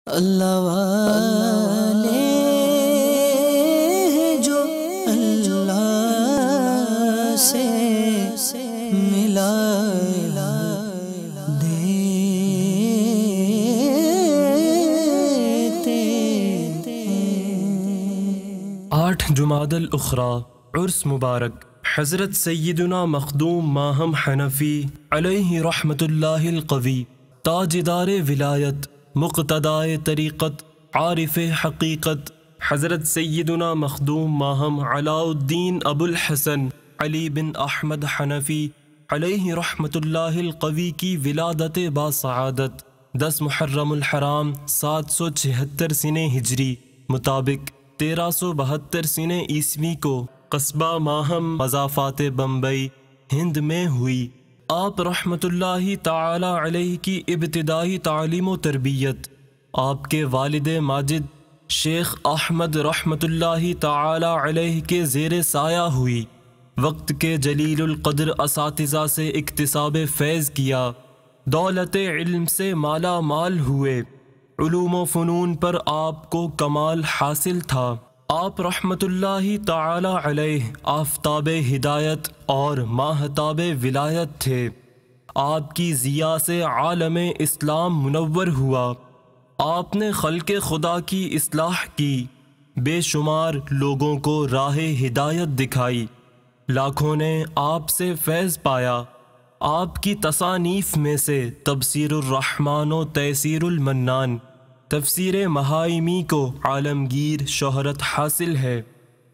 اللہ والے جو اللہ سے ملا دیتے 8 جمادی الاخری عرس مبارک حضرت سیدنا مخدوم ماہم حنفی علیہ رحمت اللہ القوی، تاجدار ولایت، مقتدائے طریقت، عارف حقیقت، حضرت سیدنا مخدوم ماہم علاء الدین ابو الحسن علی بن احمد حنفی علیہ رحمت اللہ القوی کی ولادت باسعادت 10 محرم الحرام 776 سنہ ہجری مطابق 1372 سنہ عیسوی کو قصبہ ماہم مضافات بمبئی ہند میں ہوئی۔ آپ رحمت اللہ تعالی علیہ کی ابتدائی تعلیم و تربیت آپ کے والد ماجد شیخ احمد رحمت اللہ تعالی علیہ کے زیر سایہ ہوئی۔ وقت کے جلیل القدر اساتذہ سے اکتساب فیض کیا، دولت علم سے مالا مال ہوئے، علوم و فنون پر آپ کو کمال حاصل تھا۔ آپ رحمت اللہ تعالی علیہ آفتاب ہدایت اور ماہتاب ولایت تھے۔ آپ کی ضیاء سے عالم اسلام منور ہوا۔ آپ نے خلق خدا کی اصلاح کی، بے شمار لوگوں کو راہ ہدایت دکھائی، لاکھوں نے آپ سے فیض پایا۔ آپ کی تصانیف میں سے تبصیر الرحمن و تیسیر المنان، تفسیر مہائمی کو عالمگیر شہرت حاصل ہے۔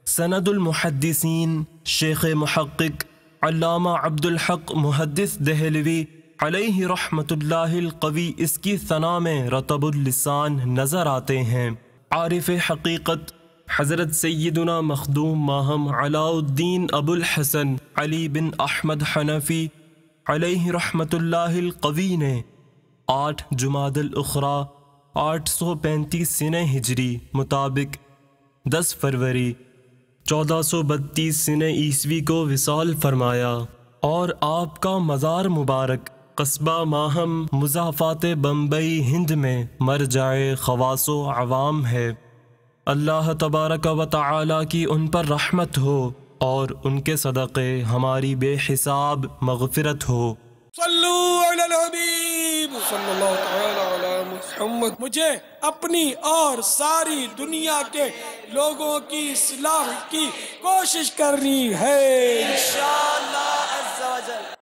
سند المحدثین شیخ محقق علامہ عبدالحق محدث دہلوی علیہ رحمت اللہ القوی اس کی ثنا میں رطب اللسان نظر آتے ہیں۔ عارف حقیقت حضرت سیدنا مخدوم ماہم علاء الدین ابو الحسن علی بن احمد حنفی علیہ رحمت اللہ القوی نے 8 جمادی الاخری 835 سنہ ہجری مطابق 10 فروری 1432 سنہ عیسوی کو وصال فرمایا، اور آپ کا مزار مبارک قصبہ ماہم مضافات بمبئی ہند میں مرجع خواص و عوام ہے۔ اللہ تبارک و تعالی کی ان پر رحمت ہو اور ان کے صدقے ہماری بے حساب مغفرت ہو۔ صلو علی الحبیب صلی اللہ تعالی علی محمد۔ مجھے اپنی اور ساری دنیا کے لوگوں کی اصلاح کی کوشش کرنی ہے انشاءاللہ۔